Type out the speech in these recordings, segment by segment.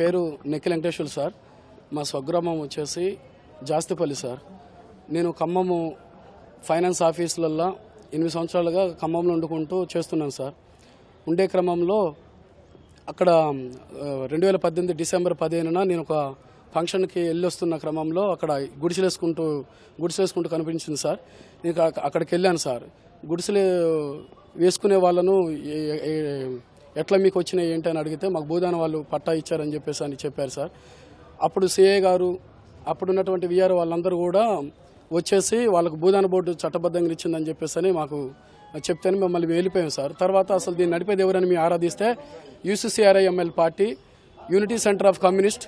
పేరు నిఖిల్ వెంకటేశ్వర్ సార్. మా స్వగ్రామం వచ్చేసి జాస్తిపల్లి సార్. నేను ఖమ్మము ఫైనాన్స్ ఆఫీసులలో 8 సంవత్సరాలుగా ఖమ్మంలో వండుకుంటూ చేస్తున్నాను సార్. ఉండే క్రమంలో అక్కడ 2018 డిసెంబర్ 15న నేను ఒక ఫంక్షన్కి వెళ్ళి వస్తున్న క్రమంలో అక్కడ గుడిసెలేసుకుంటూ కనిపించింది సార్. నేను అక్కడికి వెళ్ళాను సార్. గుడిసెలు వేసుకునే వాళ్ళను ఎట్లా మీకు వచ్చినాయి ఏంటి అని అడిగితే మాకు భూదాన వాళ్ళు పట్టా ఇచ్చారని చెప్పారు సార్. అప్పుడు సిఐ గారు అప్పుడున్నటువంటి విఆర్ వాళ్ళందరూ కూడా వచ్చేసి వాళ్ళకు భూదాన బోర్డు చట్టబద్ధంగా ఇచ్చిందని చెప్పేసి మాకు చెప్తేనే మమ్మల్ని వెళ్ళిపోయాం సార్. తర్వాత అసలు దీన్ని నడిపేది ఎవరని మేము ఆరాధిస్తే UCCRIML party, unity centre of communist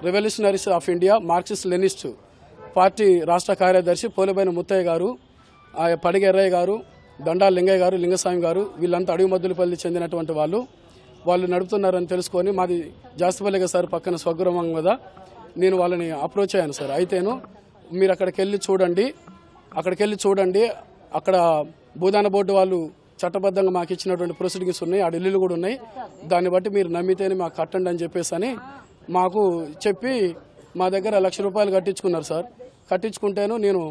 revolutionaries of India Marxist Leninist party రాష్ట్ర కార్యదర్శి పోలిబైన ముత్తయ్య గారు, పడిగ ఎర్రయ్య గారు, దండాల లింగయ్య గారు, లింగస్వామి గారు వీళ్ళంతా అడవి మద్దులపల్లి చెందినటువంటి వాళ్ళు నడుపుతున్నారని తెలుసుకొని మాది జాస్తిపల్లిగా సార్ పక్కన స్వగ్రామం కదా. నేను వాళ్ళని అప్రోచ్ అయ్యాను సార్. అయితేను మీరు అక్కడికి వెళ్ళి చూడండి అక్కడ భూదాన బోర్డు వాళ్ళు చట్టబద్ధంగా మాకు ఇచ్చినటువంటి ప్రొసీడింగ్స్ ఉన్నాయి, ఆ ఢిల్లీలు కూడా ఉన్నాయి, దాన్ని బట్టి మీరు నమ్మితేనే మాకు కట్టండి అని చెప్పేసి మాకు చెప్పి మా దగ్గర ₹1,00,000 కట్టించుకున్నారు సార్. కట్టించుకుంటేను నేను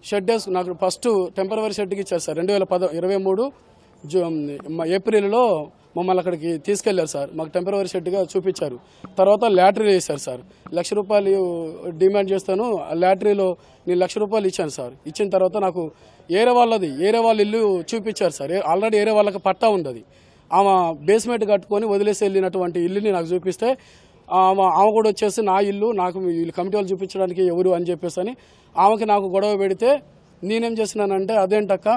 షెడ్ నాకు ఫస్ట్ టెంపరవరీ షెడ్కి ఇచ్చారు సార్. 2023 ఏప్రిల్లో మమ్మల్ని అక్కడికి తీసుకెళ్లారు సార్. మాకు టెంపరవరీ షెడ్గా చూపించారు. తర్వాత లాటరీ వేశారు సార్. ₹1,00,000 డిమాండ్ చేస్తాను. లాటరీలో నేను ₹1,00,000 ఇచ్చాను సార్. ఇచ్చిన తర్వాత నాకు ఏరే వాళ్ళ ఇల్లు చూపించారు సార్. ఆల్రెడీ ఏరే వాళ్ళకి పట్టా ఉంది. అది ఆమె బేస్మెంట్ కట్టుకొని వదిలేసి వెళ్ళినటువంటి ఇల్లుని నాకు చూపిస్తే ఆమె కూడా వచ్చేసి నా ఇల్లు నాకు వీళ్ళు కమిటీ వాళ్ళు చూపించడానికి ఎవరు అని చెప్పేసి ఆమెకి నాకు గొడవ పెడితే నేనేం చేసినానంటే అదేంటక్క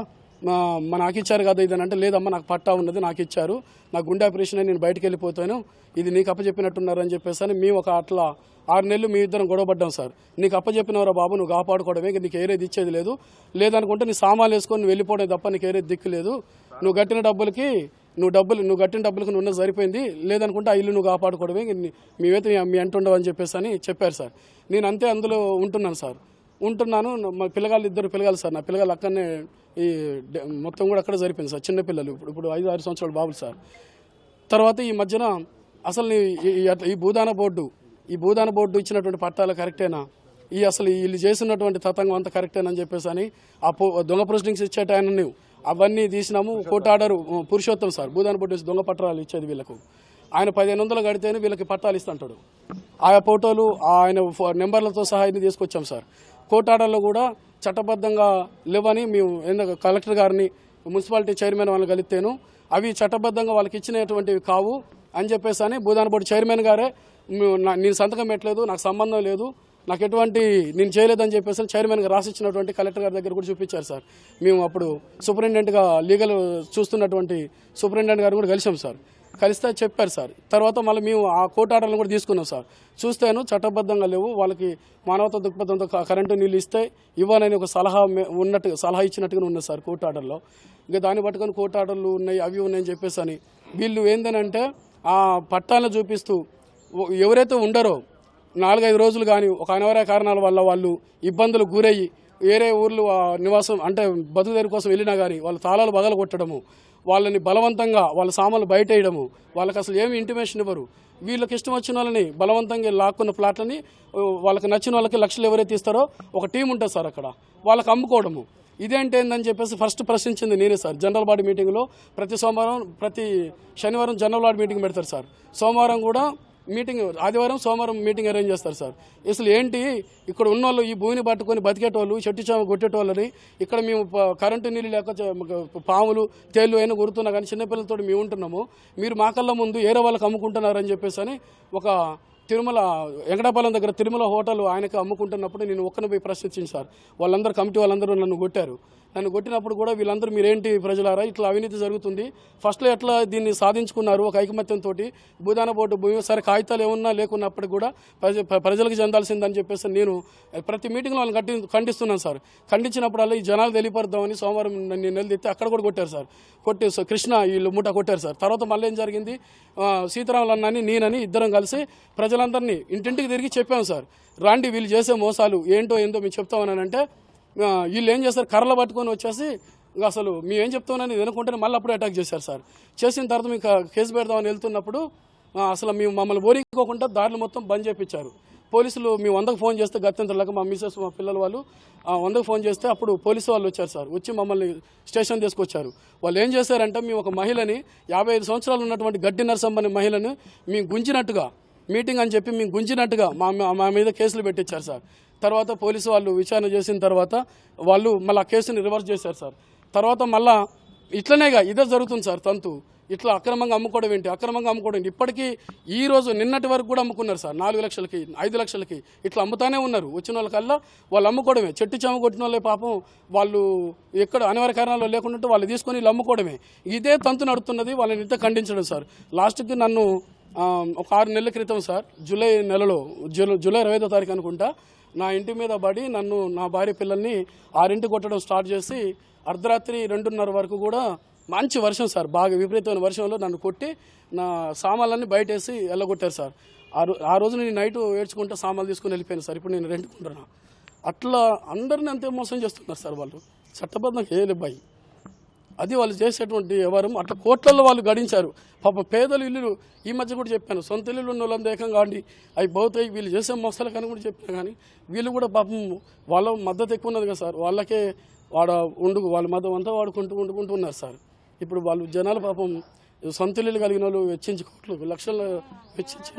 నాకు ఇచ్చారు కదా ఇదని అంటే, లేదమ్మా నాకు పట్టా ఉన్నది, నాకు ఇచ్చారు, నాకు గుండె ఆపరేషన్ నేను బయటకు వెళ్ళిపోతాను, ఇది నీకు అప్పచెప్పినట్టున్నారు అని చెప్పేసి మేము ఒక అట్లా 6 నెలలు మీ ఇద్దరం గొడవపడ్డాం సార్. నీకు అప్పచెప్పినవరా బాబు, నువ్వు కాపాడుకోవడమే, నీకు ఏరేది ఇచ్చేది లేదు, లేదనుకుంటే నీ సామాన్లు వేసుకొని నువ్వు వెళ్ళిపోవడం తప్ప నీకు ఏరేది దిక్కు లేదు, నువ్వు కట్టిన డబ్బులకి నువ్వు సరిపోయింది, లేదనుకుంటే ఆ ఇల్లు నువ్వు కాపాడుకోవడమే, మేమైతే మీ అంటుండవు అని చెప్పారు సార్. నేను అంతే అందులో ఉంటున్నాను. మా ఇద్దరు పిల్లగాళ్ళు సార్. నా పిల్లగాళ్ళు అక్కడనే ఈ మొత్తం కూడా అక్కడ సరిపోయింది సార్. చిన్నపిల్లలు ఇప్పుడు 5-6 సంవత్సరాల బాబులు సార్. తర్వాత ఈ మధ్యన అసలు ఈ భూదాన బోర్డు ఇచ్చినటువంటి పట్టాలు కరెక్టేనా, అసలు వీళ్ళు చేసినటువంటి తతంగం అంతా కరెక్టేనా అని చెప్పేసి ఆ దొంగ ప్రొసీడింగ్స్ ఇచ్చేట ఆయన అవన్నీ తీసినాము. Court order Purushottam sir Bhoodan board దొంగ పట్టాలు ఇచ్చేది వీళ్ళకు. ఆయన 1500 కడితేనే వీళ్ళకి పట్టాలు ఇస్తుంటాడు. ఆయా ఫోటోలు ఆయన నెంబర్లతో సహా ఇది తీసుకొచ్చాం సార్. కోర్టు ఆర్డర్లో కూడా చట్టబద్ధంగా లేవని మేము కలెక్టర్ గారిని, మున్సిపాలిటీ చైర్మన్ వాళ్ళని కలిస్తేను అవి చట్టబద్ధంగా వాళ్ళకి ఇచ్చినటువంటివి కావు అని చెప్పేసి భూదాన బోర్డు చైర్మన్ గారే నేను సంతకం పెట్టలేదు, నాకు సంబంధం లేదు, నాకు ఎటువంటి నేను చేయలేదని చెప్పేసి చైర్మన్గా రాసిచ్చినటువంటి కలెక్టర్ గారి దగ్గర కూడా చూపించారు సార్. మేము అప్పుడు సూపరింటెండెంట్గా లీగల్ చూస్తున్నటువంటి సూపరింటెండెంట్ గారు కూడా కలిసాం సార్. కలిస్తే చెప్పారు సార్. తర్వాత మళ్ళీ మేము ఆ కోర్టు ఆర్డర్లను కూడా తీసుకున్నాం సార్. చూస్తేను చట్టబద్ధంగా లేవు, వాళ్ళకి మానవతా దృక్పథంతో కరెంటు నీళ్ళు ఇస్తే ఇవ్వనని ఒక సలహా ఇచ్చినట్టుగా ఉన్నది సార్ కోర్టు ఆర్డర్లో. ఇంకా దాన్ని పట్టుకొని కోర్టు ఆర్డర్లు ఉన్నాయి, అవి ఉన్నాయని చెప్పేసి వీళ్ళు ఏందనంటే ఆ పట్టాలను చూపిస్తూ ఎవరైతే ఉండరో 4-5 రోజులు కానీ ఒక అనివార్య కారణాల వల్ల వాళ్ళు ఇబ్బందులు గురయ్యి వేరే ఊర్లు నివాసం అంటే బతుకుదేరి కోసం వెళ్ళినా కానీ వాళ్ళు తాళాలు బగలు కొట్టడము, వాళ్ళని బలవంతంగా వాళ్ళ సామాన్లు బయట వేయడము, వాళ్ళకి అసలు ఏమి ఇంటిమేషన్ ఇవ్వరు. వీళ్ళకి ఇష్టం వచ్చిన వాళ్ళని బలవంతంగా లాక్కున్న ప్లాట్లని వాళ్ళకి నచ్చిన వాళ్ళకి లక్షలు ఎవరైతే ఇస్తారో ఒక టీం ఉంటుంది సార్ అక్కడ, వాళ్ళకి అమ్ముకోవడము. ఇదేంటేందని చెప్పేసి ఫస్ట్ ప్రశ్నించింది నేనే సార్. జనరల్ బాడీ మీటింగ్లో ప్రతి శనివారం జనరల్ బాడీ మీటింగ్ పెడతారు సార్. సోమవారం కూడా మీటింగ్, ఆదివారం సోమవారం మీటింగ్ అరేంజ్ చేస్తారు సార్. అసలు ఏంటి ఇక్కడ ఉన్న వాళ్ళు ఈ భూమిని పట్టుకొని బతికేటోళ్ళు, చెట్టు చామ కొట్టేటోళ్ళని ఇక్కడ మేము కరెంటు నీళ్ళు లేక పాములు తేళ్లు అయినా గురుతున్నా కానీ చిన్నపిల్లలతో మేము ఉంటున్నాము, మీరు మా కళ్ళ ముందు ఏరే వాళ్ళకి అమ్ముకుంటున్నారని చెప్పేసి ఒక తిరుమల వెంకటాపాలెం దగ్గర తిరుమల హోటల్ ఆయనకి అమ్ముకుంటున్నప్పుడు నేను ఒక్కని పోయి ప్రశ్నించింది సార్. వాళ్ళందరూ కమిటీ వాళ్ళందరూ నన్ను కొట్టారు. నన్ను కొట్టినప్పుడు కూడా వీళ్ళందరూ మీరేంటి ప్రజలారా ఇట్లా అవినీతి జరుగుతుంది, ఫస్ట్లో ఎట్లా దీన్ని సాధించుకున్నారు ఒక ఐకమత్యంతో భూదాన బోర్డు భూమి, సరే కాగితాలు ఏమన్నా లేకున్నప్పటికీ కూడా ప్రజలకు చెందాల్సిందని చెప్పేసి నేను ప్రతి మీటింగ్లో వాళ్ళని ఖండిస్తున్నాను సార్. ఖండించినప్పుడల్లా ఈ జనాలు తెలియపరుద్దామని సోమవారం నేను నిలదీస్తే అక్కడ కూడా కొట్టారు సార్. కృష్ణ వీళ్ళు మూట కొట్టారు సార్. తర్వాత మళ్ళీ ఏం జరిగింది, సీతారాములు అన్నని నేనని ఇద్దరం కలిసి ప్రజలందరినీ ఇంటింటికి తిరిగి చెప్పాము సార్. రాండి వీళ్ళు చేసే మోసాలు ఏంటో మేము చెప్తామని అంటే వీళ్ళు ఏం చేస్తారు, కర్రలు పట్టుకొని వచ్చేసి అసలు మేమేం చెప్తామని వినుకుంటే మళ్ళీ అప్పుడే అటాక్ చేశారు సార్. చేసిన తర్వాత మీకు కేసు పెడదామని వెళ్తున్నప్పుడు అసలు మేము మమ్మల్ని ఓరికోకుండా దారులు మొత్తం బంద్ చేయించారు. పోలీసులు మేము 100కు ఫోన్ చేస్తే గత్యంతరలేక మా మిసెస్ మా పిల్లల వాళ్ళు 100కు ఫోన్ చేస్తే అప్పుడు పోలీసు వాళ్ళు వచ్చారు సార్. వచ్చి మమ్మల్ని స్టేషన్ తీసుకొచ్చారు. వాళ్ళు ఏం చేశారంటే మేము ఒక మహిళని 55 సంవత్సరాలు ఉన్నటువంటి గడ్డి నరసమ్మ అనే మహిళను మేము గుంజినట్టుగా మీటింగ్ అని చెప్పి మేము గుంజినట్టుగా మా మీద కేసులు పెట్టించారు సార్. తర్వాత పోలీసు వాళ్ళు విచారణ చేసిన తర్వాత వాళ్ళు మళ్ళీ ఆ కేసుని రివర్స్ చేశారు సార్. తర్వాత మళ్ళా ఇట్లనేగా ఇదే జరుగుతుంది సార్. తంతు ఇట్లా అక్రమంగా అమ్ముకోవడం ఏంటి ఇప్పటికీ ఈ రోజు నిన్నటి వరకు కూడా అమ్ముకున్నారు సార్. 4 లక్షలకి 5 లక్షలకి ఇట్లా అమ్ముతానే ఉన్నారు. వచ్చిన వాళ్ళకల్లా వాళ్ళు అమ్ముకోవడమే. చెట్టు చెమ్మ కొట్టిన వాళ్ళే పాపం వాళ్ళు ఎక్కడ అనివార్య కారణాలు లేకుండా వాళ్ళు తీసుకొని వీళ్ళు అమ్ముకోవడమే. ఇదే తంతు నడుతున్నది. వాళ్ళని ఇంత ఖండించడం సార్. లాస్ట్కి నన్ను ఒక 6 నెలల క్రితం సార్ జూలై నెలలో జూలై 25వ తారీఖు అనుకుంటా నా ఇంటి మీద పడి నన్ను నా భార్య పిల్లల్ని 6 కొట్టడం స్టార్ట్ చేసి అర్ధరాత్రి 2:30 వరకు కూడా మంచి వర్షం సార్, బాగా విపరీతమైన వర్షంలో నన్ను కొట్టి నా సామాన్లన్నీ బయటేసి వెళ్ళగొట్టారు సార్. ఆ రోజు నేను నైట్ ఏడ్చుకుంటే సామాన్లు తీసుకుని వెళ్ళిపోయాను సార్. ఇప్పుడు నేను రెంట్కుంటున్నా. అట్లా అందరిని అంతే మోసం చేస్తున్నారు సార్. వాళ్ళు చట్టబద్ధంగా ఏలేబాయి అది వాళ్ళు చేసేటువంటి వ్యవహారం. అట్లా కోట్లలో వాళ్ళు గడించారు. పాప పేదలు ఇల్లులు ఈ మధ్య కూడా చెప్పాను, సొంత ఇల్లులు ఉన్న వాళ్ళంతా ఏకంగా అండి అవి పోతాయి వీళ్ళు చేసే మోసాలు కానీ కూడా చెప్పాను. కానీ వీళ్ళు కూడా పాపం వాళ్ళ మద్దతు ఎక్కువ ఉన్నది కదా సార్. వాళ్ళకే వాళ్ళ మద్దతు అంతా వండుకుంటూ ఉన్నారు సార్. ఇప్పుడు వాళ్ళు జనాలు పాపం సొంత ఇల్లులు కలిగిన వాళ్ళు వెచ్చించి కోట్లు లక్షలు వెచ్చించి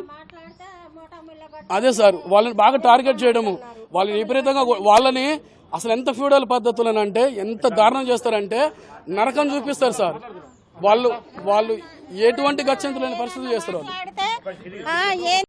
అదే సార్ వాళ్ళని బాగా టార్గెట్ చేయడము. వాళ్ళని విపరీతంగా వాళ్ళని అసలు ఎంత ఫ్యూడల్ పద్ధతులనంటే ఎంత దారుణం చేస్తారంటే నరకం చూపిస్తారు సార్. వాళ్ళు ఎటువంటి గత్యంతరం లేని పరిస్థితులు చేస్తారు వాళ్ళు.